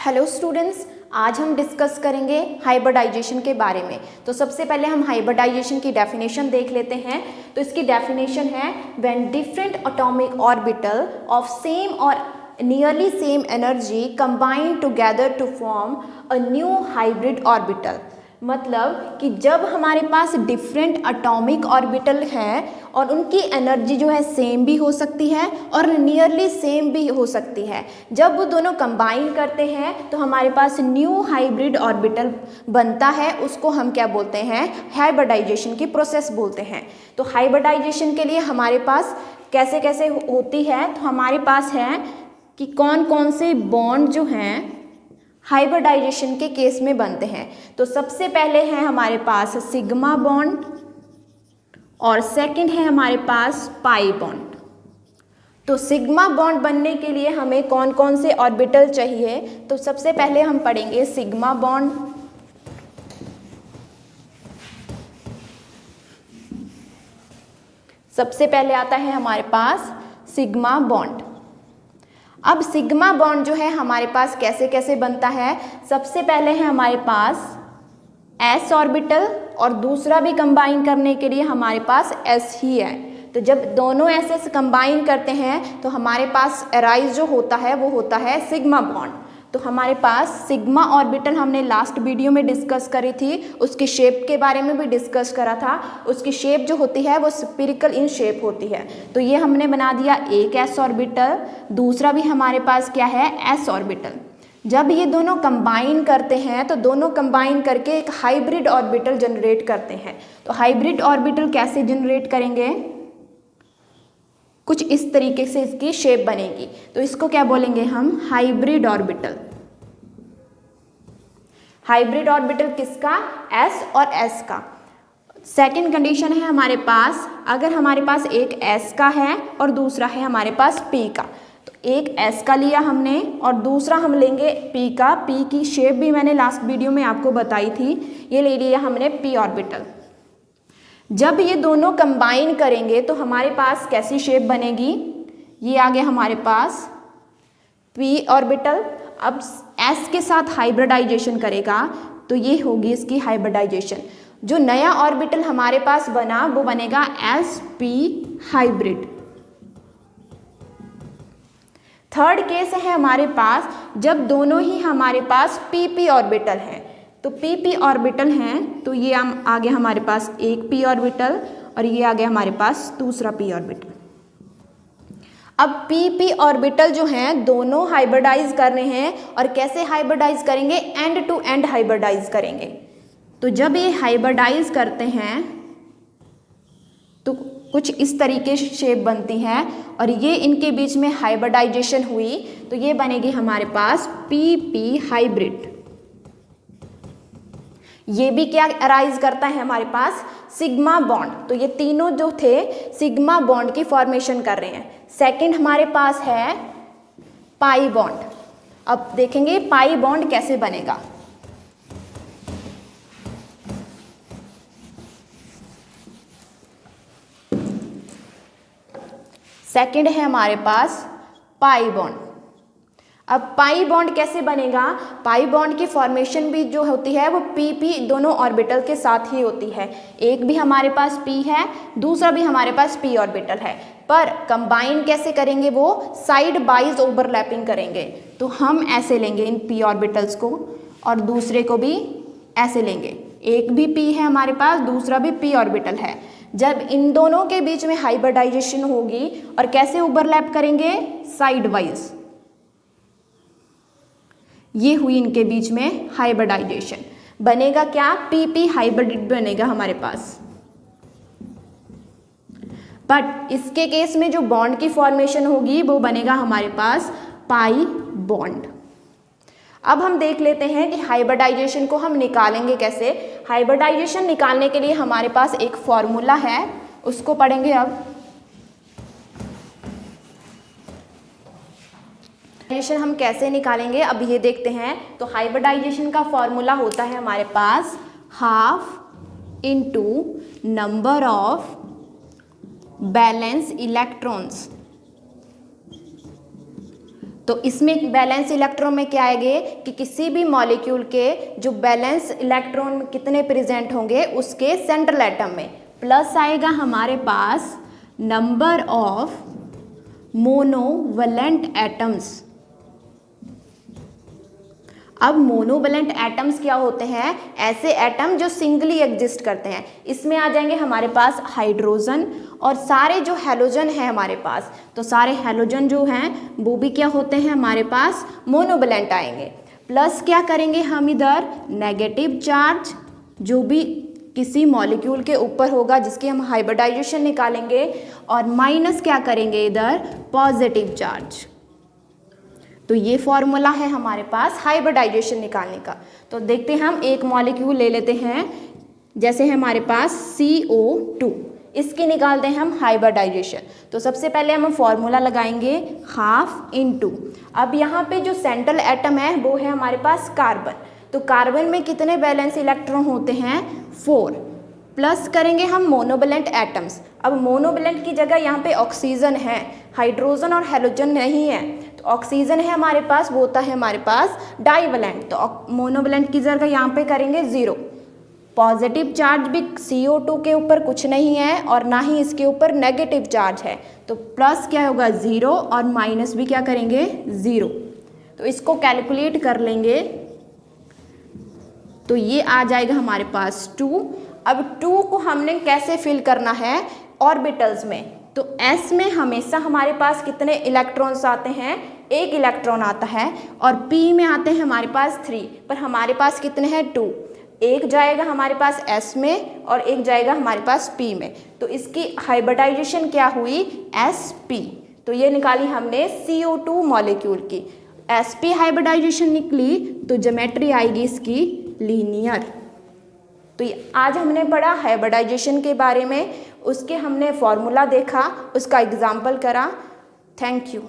Hello students, आज हम discuss करेंगे हाइब्रिडाइजेशन के बारे में। तो सबसे पहले हम हाइब्रिडाइजेशन की डेफिनेशन देख लेते हैं। तो इसकी डेफिनेशन है when different atomic orbital of same और nearly same energy combine together to form a new hybrid orbital. मतलब कि जब हमारे पास डिफरेंट एटॉमिक ऑर्बिटल है और उनकी एनर्जी जो है सेम भी हो सकती है और नियरली सेम भी हो सकती है, जब वो दोनों कंबाइन करते हैं तो हमारे पास न्यू हाइब्रिड ऑर्बिटल बनता है। उसको हम क्या बोलते हैं? हाइब्रिडाइजेशन की प्रोसेस बोलते हैं। तो हाइब्रिडाइजेशन के लिए हमारे पास कैसे कैसे होती है, तो हमारे पास है कि कौन कौन से बॉन्ड जो हैं हाइब्रिडाइजेशन के केस में बनते हैं। तो सबसे पहले है हमारे पास सिग्मा बॉन्ड और सेकंड है हमारे पास पाई बॉन्ड। तो सिग्मा बॉन्ड बनने के लिए हमें कौन कौन से ऑर्बिटल चाहिए, तो सबसे पहले हम पढ़ेंगे सिग्मा बॉन्ड। सबसे पहले आता है हमारे पास सिग्मा बॉन्ड। अब सिग्मा बॉन्ड जो है हमारे पास कैसे कैसे बनता है, सबसे पहले है हमारे पास s ऑर्बिटल और दूसरा भी कंबाइन करने के लिए हमारे पास s ही है। तो जब दोनों s कंबाइन करते हैं तो हमारे पास अराइज जो होता है वो होता है सिग्मा बॉन्ड। तो हमारे पास सिग्मा ऑर्बिटल हमने लास्ट वीडियो में डिस्कस करी थी, उसकी शेप के बारे में भी डिस्कस करा था। उसकी शेप जो होती है वो स्फीरिकल इन शेप होती है। तो ये हमने बना दिया एक s ऑर्बिटल, दूसरा भी हमारे पास क्या है s ऑर्बिटल। जब ये दोनों कंबाइन करते हैं तो दोनों कंबाइन करके एक हाइब्रिड ऑर्बिटल जनरेट करते हैं। तो हाइब्रिड ऑर्बिटल कैसे जनरेट करेंगे? कुछ इस तरीके से इसकी शेप बनेगी। तो इसको क्या बोलेंगे हम? Hybrid orbital. हाइब्रिड ऑर्बिटल किसका? s और s का। सेकंड कंडीशन है हमारे पास, अगर हमारे पास एक s का है और दूसरा है हमारे पास p का। तो एक s का लिया हमने और दूसरा हम लेंगे p का। p की शेप भी मैंने लास्ट वीडियो में आपको बताई थी। ये ले लिया हमने p ऑर्बिटल। जब ये दोनों कंबाइन करेंगे तो हमारे पास कैसी शेप बनेगी? ये आ गया हमारे पास p ऑर्बिटल। अब s के साथ हाइब्रिडाइजेशन करेगा तो ये होगी इसकी हाइब्रिडाइजेशन। जो नया ऑर्बिटल हमारे पास बना वो बनेगा sp हाइब्रिड। थर्ड केस है हमारे पास जब दोनों ही हमारे पास pp ऑर्बिटल हैं। तो pp ऑर्बिटल हैं तो ये आ गया हमारे पास एक p ऑर्बिटल और ये आ गया हमारे पास दूसरा p ऑर्बिटल। अब pp ऑर्बिटल जो हैं दोनों हाइब्रिडाइज कर रहे हैं और कैसे हाइब्रिडाइज करेंगे? एंड टू एंड हाइब्रिडाइज करेंगे। तो जब ये हाइब्रिडाइज करते हैं तो कुछ इस तरीके से शेप बनती है और ये इनके बीच में हाइब्रिडाइजेशन हुई तो ये बनेगी हमारे पास pp हाइब्रिड। ये भी क्या अराइज करता है हमारे पास? Sigma bond. तो ये तीनों जो थे सिग्मा बॉन्ड की फॉर्मेशन कर रहे हैं। सेकंड हमारे पास है पाई बॉन्ड। अब देखेंगे पाई बॉन्ड कैसे बनेगा। सेकंड है हमारे पास पाई बॉन्ड। अब पाई बॉन्ड कैसे बनेगा? पाई बॉन्ड की फॉर्मेशन भी जो होती है वो pp दोनों ऑर्बिटल के साथ ही होती है। एक भी हमारे पास p है, दूसरा भी हमारे पास p ऑर्बिटल है, पर कंबाइन कैसे करेंगे? वो साइड वाइज ओवरलैपिंग करेंगे। तो हम ऐसे लेंगे इन p ऑर्बिटल्स को और दूसरे को भी ऐसे लेंगे। एक भी p है हमारे पास, दूसरा भी p ऑर्बिटल है। जब इन दोनों के बीच में हाइब्रिडाइजेशन होगी और कैसे ओवरलैप करेंगे? Side wise. ये हुई इनके बीच में हाइब्रिडाइजेशन। बनेगा क्या? pp हाइब्रिड बनेगा हमारे पास। बट इसके केस में जो बॉन्ड की फॉर्मेशन होगी वो बनेगा हमारे पास पाई बॉन्ड। अब हम देख लेते हैं कि हाइब्रिडाइजेशन को हम निकालेंगे कैसे। हाइब्रिडाइजेशन निकालने के लिए हमारे पास एक फॉर्मूला है, उसको पढ़ेंगे। अब हाइब्रिडाइजेशन हम कैसे निकालेंगे अब ये देखते हैं। तो हाइब्रिडाइजेशन का फॉर्मूला होता है हमारे पास half into number of valence electrons तो इसमें बैलेंस इलेक्ट्रॉन में क्या आएंगे कि किसी भी मॉलिक्यूल के जो बैलेंस इलेक्ट्रॉन कितने प्रेजेंट होंगे उसके सेंट्रल एटम में, प्लस आएगा हमारे पास नंबर ऑफ मोनोवैलेंट एटम्स। अब मोनोवैलेंट एटम्स क्या होते हैं? ऐसे एटम जो सिंगली एग्जिस्ट करते हैं। इसमें आ जाएंगे हमारे पास हाइड्रोजन और सारे जो हैलोजन है हमारे पास, तो सारे हैलोजन जो हैं वो भी क्या होते हैं हमारे पास मोनोवैलेंट आएंगे। प्लस क्या करेंगे हम इधर नेगेटिव चार्ज जो भी किसी मॉलिक्यूल के ऊपर होगा जिसकी हम हाइब्रिडाइजेशन निकालेंगे, और माइनस क्या करेंगे इधर पॉजिटिव चार्ज। तो ये फॉर्मूला है हमारे पास हाइब्रिडाइजेशन निकालने का। तो देखते हैं, हम एक मॉलिक्यूल ले लेते हैं, जैसे है हमारे पास CO2, इसकी निकालते हैं हम हाइब्रिडाइजेशन। तो सबसे पहले हम फॉर्मूला लगाएंगे हाफ इनटू, अब यहाँ पे जो सेंट्रल एटम है वो है हमारे पास कार्बन, तो कार्बन में कितने वैलेंस इलेक्ट्रॉन होते हैं? 4, प्लस करेंगे हम मोनोवैलेंट एटम्स। अब मोनोवैलेंट की जगह यहाँ पे ऑक्सीजन है, हाइड्रोजन और हैलोजन नहीं है, तो ऑक्सीजन है हमारे पास, वो होता है हमारे पास डाइवैलेंट, तो मोनोवैलेंट की जगह यहाँ पे करेंगे 0। पॉजिटिव चार्ज भी CO2 के ऊपर कुछ नहीं है और ना ही इसके ऊपर नेगेटिव चार्ज है, तो प्लस क्या होगा 0 और माइनस भी क्या करेंगे 0। तो इसको कैलकुलेट कर लेंगे तो ये आ जाएगा हमारे पास 2। अब 2 को हमने कैसे फिल करना है ऑर्बिटल्स में, तो S में हमेशा हमारे पास कितने इलेक्ट्रॉन्स आते हैं? 1 इलेक्ट्रॉन आता है, और P में आते हैं हमारे पास 3, पर हमारे पास कितने हैं? 2। एक जाएगा हमारे पास S में और एक जाएगा हमारे पास P में, तो इसकी हाइब्रिडाइजेशन क्या हुई? SP। तो ये निकाली हमने CO2 मॉलिक्यूल की, SP हाइब्रिडाइजेशन निकली तो ज्योमेट्री आएगी इसकी लीनियर। तो आज हमने पढ़ा हाइब्रिडाइजेशन के बारे में, उसके हमने फॉर्मूला देखा, उसका एग्जाम्पल करा। Thank you.